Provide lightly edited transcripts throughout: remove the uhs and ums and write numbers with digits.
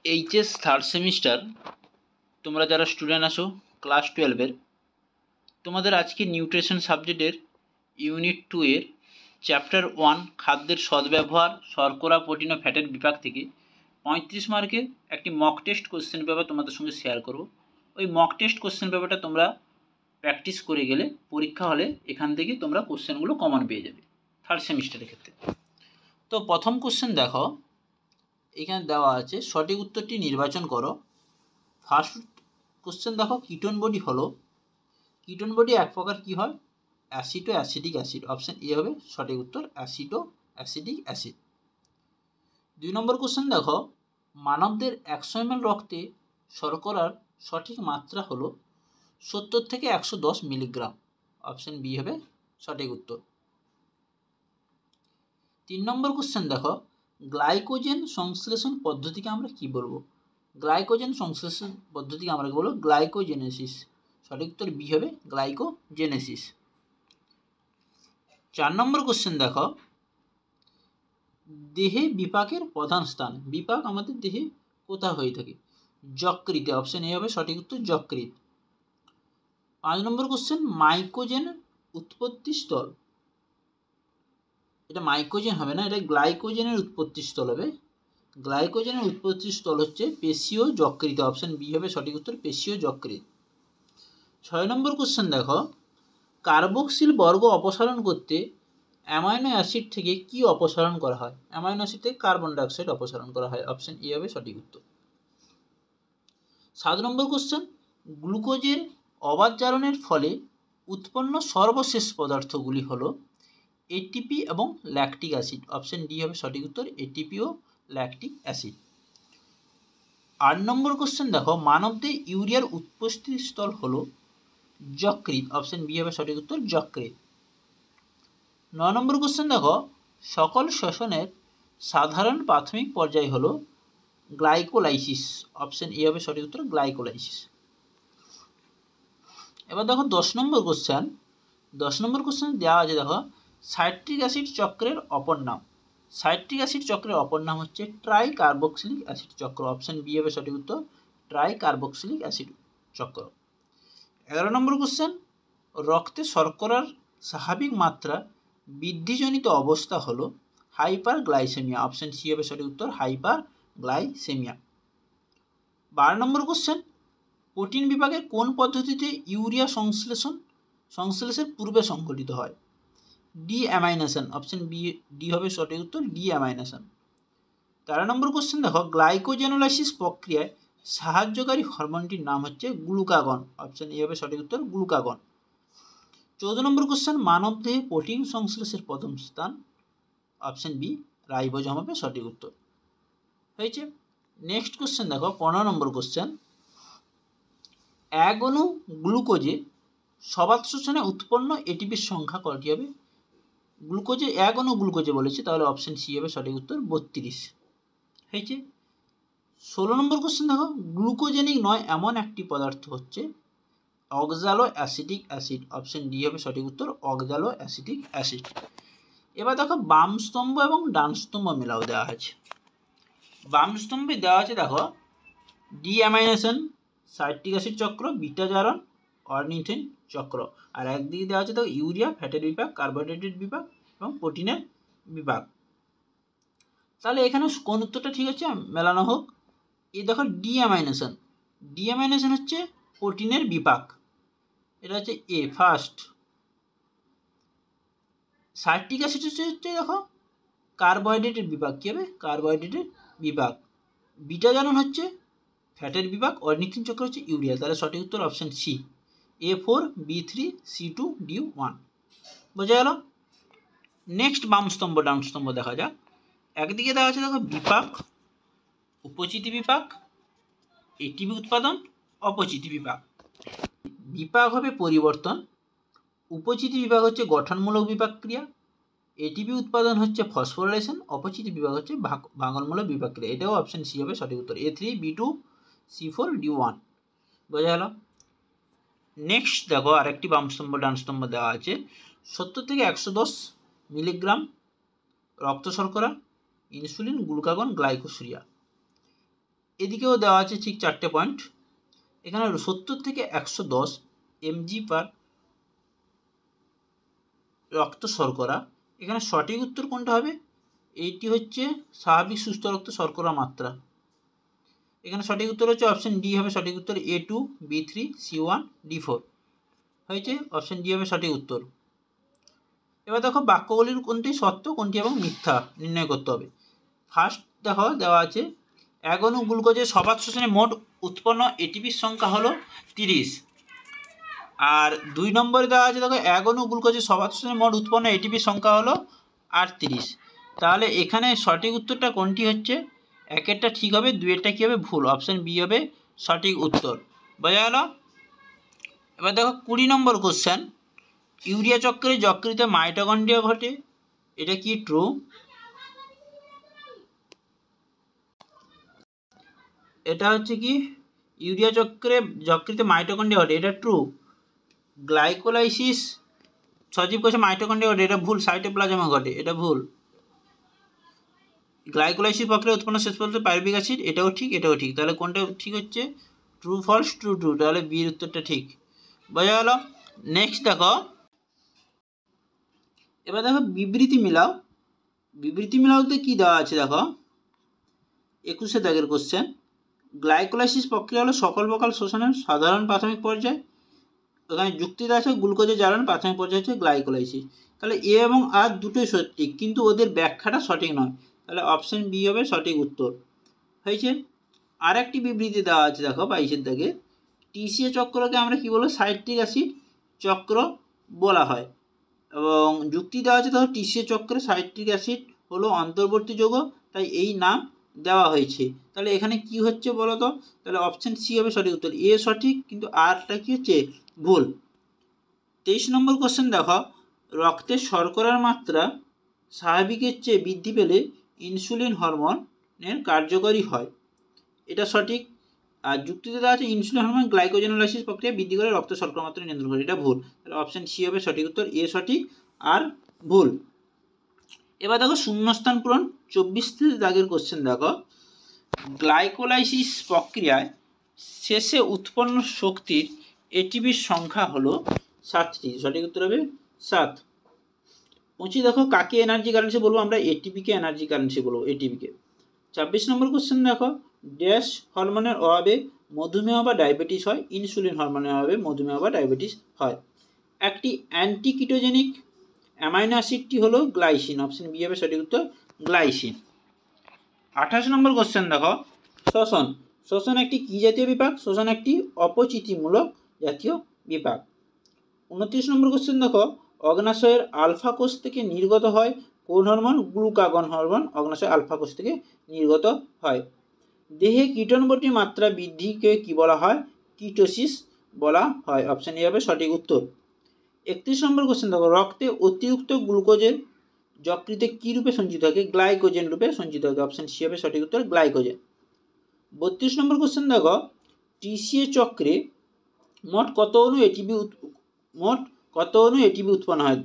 HS third semester তোমরা যারা student আছো ক্লাস 12-এর, তোমাদের আজকে নিউট্রিশন সাবজেক্টের ইউনিট 2 এর চ্যাপ্টার 1 খাদ্যের সদ্ব্যবহার শর্করা প্রোটিন ও ফ্যাটের বিভাগ থেকে 35 মার্কের একটি মক টেস্ট কোশ্চেন পেপার তোমাদের সঙ্গে শেয়ার করব। ওই মক টেস্ট কোশ্চেন পেপারটা তোমরা প্র্যাকটিস করে গেলে পরীক্ষা হলে এখান থেকে তোমরা কোশ্চেনগুলো কমন পেয়ে যাবে থার্ড সেমিস্টারের ক্ষেত্রে। তো প্রথম কোশ্চেন দেখো, এখানে দেওয়া আছে সঠিক উত্তরটি নির্বাচন করো। ফার্স্ট কোশ্চেন দেখো, কিটোন বডি হলো, কিটোন বডি এক প্রকার কি হয়? অ্যাসিটো অ্যাসিডিক অ্যাসিড। অপশন এ হবে সঠিক উত্তর, অ্যাসিটো অ্যাসিডিক অ্যাসিড। 2 নম্বর কোশ্চেন দেখো, মানবদের 100 ml রক্তে শর্করার সঠিক মাত্রা হলো 70 থেকে 110 মিলিগ্রাম। অপশন বি হবে সঠিক উত্তর। 3 নম্বর কোশ্চেন দেখো, গ্লাইকোজেন সংশ্লেষণ পদ্ধতিকে আমরা কি বলবো? গ্লাইকোজেন সংশ্লেষণ পদ্ধতিকে আমরা কি বলবো? গ্লাইকোজেনেসিস। সঠিক উত্তর বি হবে গ্লাইকোজেনেসিস। 4 নম্বর কোশ্চেন দেখো, দেহে বিপাকের প্রধান স্থান। বিপাক আমাদের দেহে কোথায় হয়ে থাকে? যকৃতে। অপশন এ হবে সঠিক উত্তর, যকৃত। 5 নম্বর কোশ্চেন, মাইকোজেন উৎপত্তি স্থল। এটা মাইকোজেন হবে না, এটা গ্লাইকোজেনের উৎপত্তি স্থল হবে। গ্লাইকোজেনের উৎপত্তি স্থল হচ্ছে পেশীয় যকৃত। অপশন বি হবে সঠিক উত্তর, পেশীয় যকৃত। 6 নম্বর কোশ্চেন দেখো, কার্বক্সিল বর্গ অপসারণ করতে অ্যামাইনো অ্যাসিড থেকে কি অপসারণ করা হয়? অ্যামাইনো অ্যাসিড থেকে কার্বন ডাইঅক্সাইড অপসারণ করা হয়। অপশন এ হবে সঠিক উত্তর। 7 নম্বর কোশ্চেন, গ্লুকোজের অবাত জারণের ফলে উৎপন্ন সর্বশেষ পদার্থগুলি হলো এটিপি এবং ল্যাকটিক অ্যাসিড। অপশন ডি হবে সঠিক উত্তর, এটিপি ও ল্যাকটিক অ্যাসিড। 8 নম্বর কোশ্চেন দেখো, মানবদেহে ইউরিয়ার উৎপত্তি স্থল হলো যকৃত। অপশন বি হবে সঠিক উত্তর, যকৃত। 9 নম্বর কোশ্চেন দেখো, সকল শ্বসনের সাধারণ প্রাথমিক পর্যায় হলো গ্লাইকোলাইসিস। অপশন এ হবে সঠিক উত্তর, গ্লাইকোলাইসিস। এবার দেখো 10 নম্বর কোশ্চেন। 10 নম্বর কোশ্চেন দেওয়া আছে দেখো, সাইট্রিক অ্যাসিড চক্রের অপর নাম। সাইট্রিক অ্যাসিড চক্রের অপর নাম হচ্ছে ট্রাই কার্বক্সিলিক অ্যাসিড চক্র। অপশন বি হবে সঠিক উত্তর, ট্রাই কার্বক্সিলিক অ্যাসিড চক্র। 11 নম্বর কোশ্চেন, রক্তে শর্করার স্বাভাবিক মাত্রা বৃদ্ধিজনিত অবস্থা হলো হাইপার গ্লাইসেমিয়া। অপশন সি হবে সঠিক উত্তর, হাইপার গ্লাইসেমিয়া। 12 নম্বর কোশ্চেন, প্রোটিন বিভাগের কোন পদ্ধতিতে ইউরিয়া সংশ্লেষের পূর্বে সংঘটিত হয়? D amination. অপশন ডি হবে সঠিক উত্তর, ডি অ্যামাইনেশন। 13 নম্বর কোশ্চেন দেখো, গ্লাইকোজেনোলাইসিস প্রক্রিয়ায় সাহায্যকারী হরমোনটির নাম হচ্ছে গ্লুকাগন। অপশন এ হবে সঠিক উত্তর, গ্লুকাগন। 14 নম্বর কোশ্চেন, মানবদেহে প্রোটিন সংশ্লেষের প্রথম স্থান। অপশন বি রাইবোজোম হবে সঠিক উত্তর। হয়েছে। নেক্সট কোশ্চেন দেখো, 15 নম্বর কোশ্চেন, এক অণু গ্লুকোজে সবাত শোষণে উৎপন্ন এটিপির সংখ্যা কয়টি হবে? গ্লুকোজে এক অণু গ্লুকোজে বলেছে, তাহলে অপশন সি হবে সঠিক উত্তর, 32। হয়েছে। 16 নম্বর কোশ্চেন দেখো, গ্লুকোজেনিক নয় এমন একটি পদার্থ হচ্ছে অক্সালো অ্যাসিটিক অ্যাসিড। অপশন ডি হবে সঠিক উত্তর, অক্সালো অ্যাসিটিক অ্যাসিড। এবার দেখো বাম স্তম্ভ এবং ডান স্তম্ভ মেলাও দেওয়া আছে। বাম স্তম্ভে দেওয়া আছে দেখো, ডি অ্যামাইনেশন, সাইট্রিক অ্যাসিড চক্র, বিটা জারণ, অর্নিথিন চক্র। আর একদিকে দেওয়া আছে দেখো ইউরিয়া, ফ্যাটের বিভাগ, কার্বোহাইড্রেটের বিভাগ এবং প্রোটিনের বিভাগ। তাহলে এখানে কোন উত্তরটা ঠিক আছে মেলানো হোক। এই দেখো ডি অ্যামাইনেশন। ডি অ্যামাইনেশন হচ্ছে প্রোটিনের বিভাগ, এটা হচ্ছে এ ফার্স্ট। সাইট্রিক অ্যাসিড হচ্ছে দেখো কার্বোহাইড্রেটের বিভাগ, কী হবে? কার্বোহাইড্রেটের বিভাগ। বিটা জারণ হচ্ছে ফ্যাটের বিভাগ, অর্নিথিন চক্র হচ্ছে ইউরিয়া। তাহলে সঠিক উত্তর option C, A4 B3 C2 D1। বোঝা গেল। নেক্সট বাম স্তম্ভ ডান স্তম্ভ দেখা যাক। একদিকে দেওয়া আছে দেখো বিপাক, উপচিতি বিপাক, এটিপি উৎপাদন, অপচিতি বিপাক। বিপাক হবে পরিবর্তন, উপচিতি বিভাগ হচ্ছে গঠনমূলক বিপাক ক্রিয়া, এটিপি উৎপাদন হচ্ছে ফসফোরাইলেশন, অপচিতি বিভাগ হচ্ছে ভাঙনমূলক বিপাক ক্রিয়া। এটাও অপশন সি হবে সঠিক উত্তর, A3 B2 C4 D1। বোঝা গেল। নেক্সট দেখো আরেকটি বাম স্তম্ভ ডান স্তম্ভ দেওয়া আছে, 70 থেকে 110 মিলিগ্রাম রক্ত শর্করা, ইনসুলিন, গ্লুকাগন, গ্লাইকোসুরিয়া। এদিকেও দেওয়া আছে ঠিক 4টে পয়েন্ট। এখানে 70 থেকে 110 mg পার রক্ত শর্করা। এখানে সঠিক উত্তর কোনটা হবে? এইটি হচ্ছে স্বাভাবিক সুস্থ রক্ত শর্করা মাত্রা। এখানে সঠিক উত্তর হচ্ছে অপশন ডি হবে সঠিক উত্তর, A2 B3 C1 D4 হয়েছে, অপশন ডি হবে সঠিক উত্তর। এবার দেখো বাক্যগুলির কোনটি সত্য কোনটি এবং মিথ্যা নির্ণয় করতে হবে। ফার্স্ট দেখো দেওয়া আছে 1 অণু গ্লুকোজের সবাত শোষণে মোট উৎপন্ন এটিপির সংখ্যা হলো 30। আর 2 নম্বরে দেওয়া আছে দেখো 1 অণু গ্লুকোজের সবাত শোষণে মোট উৎপন্ন এটিপির সংখ্যা হলো 38। তাহলে এখানে সঠিক উত্তরটা কোনটি হচ্ছে? একেরটা ঠিক হবে, দুইয়েরটা কী হবে? ভুল। অপশন বি হবে সঠিক উত্তর। বোঝা গেল? এবার দেখো 20 নম্বর কোশ্চেন, ইউরিয়া চক্রে যকৃতে মাইটোকন্ড্রিয়া ঘটে, এটা কি ট্রু? এটা হচ্ছে কি ইউরিয়া চক্রে যকৃতে মাইটোকন্ড্রিয়া ঘটে, এটা ট্রু। গ্লাইকোলাইসিস সজীব কোষে মাইটোকন্ড্রিয়া ঘটে, এটা ভুল। সাইটোপ্লাজমে ঘটে, এটা ভুল। গ্লাইকোলাইসিস প্রক্রিয়া উৎপন্ন শেষ পর্যন্ত পাইরুভিক অ্যাসিড, এটাও ঠিক এটাও ঠিক। তাহলে কোনটা ঠিক হচ্ছে? ট্রু ফলস ট্রু ট্রু, তাহলে বির উত্তরটা ঠিক। বোঝা গেল? নেক্সট দেখো, এবার দেখো বিবৃতি মিলাও। বিবৃতি মিলাওতে কি দেওয়া আছে দেখো, 21 দাগের কোশ্চেন, গ্লাইকোলাইসিস প্রক্রিয়া হলো সকল প্রকার শোষণের সাধারণ প্রাথমিক পর্যায়। ওখানে যুক্তিতে আছে গ্লুকোজের জারণ, প্রাথমিক পর্যায় হচ্ছে গ্লাইকোলাইসিস। তাহলে এ এবং আর দুটোই সঠিক, কিন্তু ওদের ব্যাখ্যাটা সঠিক নয়। তাহলে অপশন বি হবে সঠিক উত্তর। হয়েছে। আর একটি বিবৃতি দেওয়া আছে দেখো 22 দাগে, টিসিএ চক্রকে আমরা কি বলবো? সাইট্রিক অ্যাসিড চক্র বলা হয়। এবং যুক্তি দেওয়া আছে দেখো, টিসিএ চক্রে সাইট্রিক অ্যাসিড হলো অন্তর্বর্তী যৌগ, তাই এই নাম দেওয়া হয়েছে। তাহলে এখানে কি হচ্ছে বলো তো? তাহলে অপশন সি হবে সঠিক উত্তর। এ সঠিক, কিন্তু আরটা কি হচ্ছে? ভুল। 23 নম্বর কোশ্চেন দেখো, রক্তে শর্করার মাত্রা স্বাভাবিকের চেয়ে বৃদ্ধি পেলে ইনসুলিন হরমোনের কার্যকরী হয়, এটা সঠিক। আর যুক্তিতে দেওয়া আছে ইনসুলিন হরমোন গ্লাইকোজেনোলাইসিস প্রক্রিয়া বৃদ্ধি করে রক্ত শর্করা মাত্রা নিয়ন্ত্রণ করে, এটা ভুল। তাহলে অপশন সি হবে সঠিক উত্তর, এ সঠিক আর ভুল। এবার দেখো শূন্যস্থান পূরণ 24 দাগের কোশ্চেন দেখো, গ্লাইকোলাইসিস প্রক্রিয়ায় শেষে উৎপন্ন শক্তির এটিপির সংখ্যা হলো 7টি, সঠিক উত্তর হবে 7। 25 দেখো কাকে এনার্জি কারেন্সি বলবো? আমরা এটিপিকে এনার্জি কারেন্সি বলবো, এটিপিকে। 26 নম্বর কোশ্চেন দেখো, ড্যাশ হরমোনের অভাবে মধুমেহ বা ডায়াবেটিস হয়, ইনসুলিন হরমোনের অভাবে মধুমেহ বা ডায়াবেটিস হয়। একটি অ্যান্টিকিটোজেনিক অ্যামাইনো অ্যাসিডটি হলো গ্লাইসিন, অপশন বি হবে সঠিক উত্তর, গ্লাইসিন। 28 নম্বর কোশ্চেন দেখো, শ্বসন। শ্বসন একটি কি জাতীয় বিপাক? শ্বসন একটি অপচিতিমূলক জাতীয় বিপাক। 29 নম্বর কোশ্চেন দেখো, অগ্নাশয়ের আলফা কোষ থেকে নির্গত হয় কোন হরমোন? গ্লুকাগন হরমোন অগ্নাশয় আলফা কোষ থেকে নির্গত হয়। দেহে কীটনবটির মাত্রা বৃদ্ধিকে কি বলা হয়? কিটোসিস বলা হয়, অপশন এ হবে সঠিক উত্তর। 31 নম্বর কোশ্চেন দেখো, রক্তে অতিরিক্ত গ্লুকোজের যকৃতে কি রূপে সঞ্চিত থাকে? গ্লাইকোজেন রূপে সঞ্চিত থাকে, অপশন সি হবে সঠিক উত্তর, গ্লাইকোজেন। 32 নম্বর কোশ্চেন দেখো, টিসিএ চক্রে মোট কত অণু এটিপি উৎপন্ন হয়?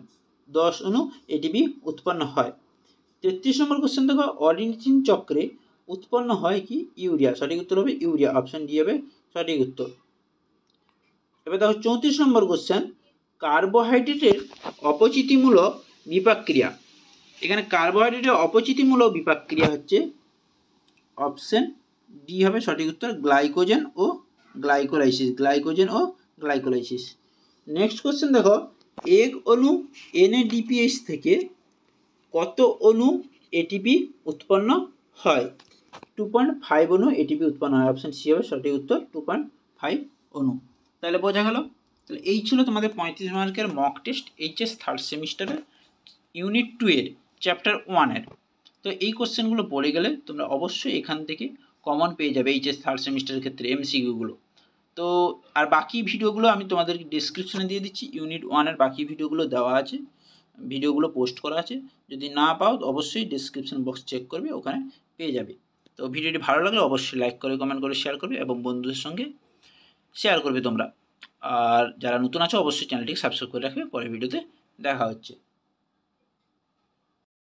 10 অণু এটিপি উৎপন্ন হয়। 33 নম্বর কোশ্চেন দেখো, অরিনিন চক্রে উৎপন্ন হয় কি? ইউরিয়া, সঠিক উত্তর হবে ইউরিয়া, অপশন ডি হবে সঠিক উত্তর। এবার দেখো 34 নম্বর কোশ্চেন, কার্বোহাইড্রেটের অপচিতিমূলক বিপাক ক্রিয়া। এখানে কার্বোহাইড্রেটের অপচিতিমূলক বিপাক ক্রিয়া হচ্ছে অপশন ডি হবে সঠিক উত্তর, গ্লাইকোজেন ও গ্লাইকোলাইসিস, গ্লাইকোজেন ও গ্লাইকোলাইসিস। নেক্সট কোশ্চেন দেখো, এক অণু NADPH থেকে কত অণু এটিপি উৎপন্ন হয়? 2.5 অণু এটিপি উৎপন্ন হয়, অপশন সি হবে সঠিক উত্তর, 2.5 অণু। তাহলে বোঝা গেল? তাহলে এই ছিল তোমাদের 35 মার্কের মক টেস্ট এইচএস থার্ড সেমিস্টারের ইউনিট 2 এর চ্যাপ্টার 1 এর। তো এই কোশ্চেনগুলো পড়ে গেলে তোমরা অবশ্যই এখান থেকে কমন পেয়ে যাবে এইচএস থার্ড সেমিস্টারের ক্ষেত্রে এমসিকিউগুলো। তো আর বাকি ভিডিওগুলো আমি তোমাদের ডিসক্রিপশনে দিয়ে দিচ্ছি, ইউনিট 1 এর বাকি ভিডিওগুলো দেওয়া আছে, ভিডিওগুলো পোস্ট করা আছে। যদি না পাও অবশ্যই ডিসক্রিপশন বক্স চেক করবে, ওখানে পেয়ে যাবে। তো ভিডিওটি ভালো লাগলে অবশ্যই লাইক করে কমেন্ট করে শেয়ার করবে এবং বন্ধুদের সঙ্গে শেয়ার করবে তোমরা। আর যারা নতুন আছো অবশ্যই চ্যানেলটিকে সাবস্ক্রাইব করে রাখবে। পরের ভিডিওতে দেখা হচ্ছে।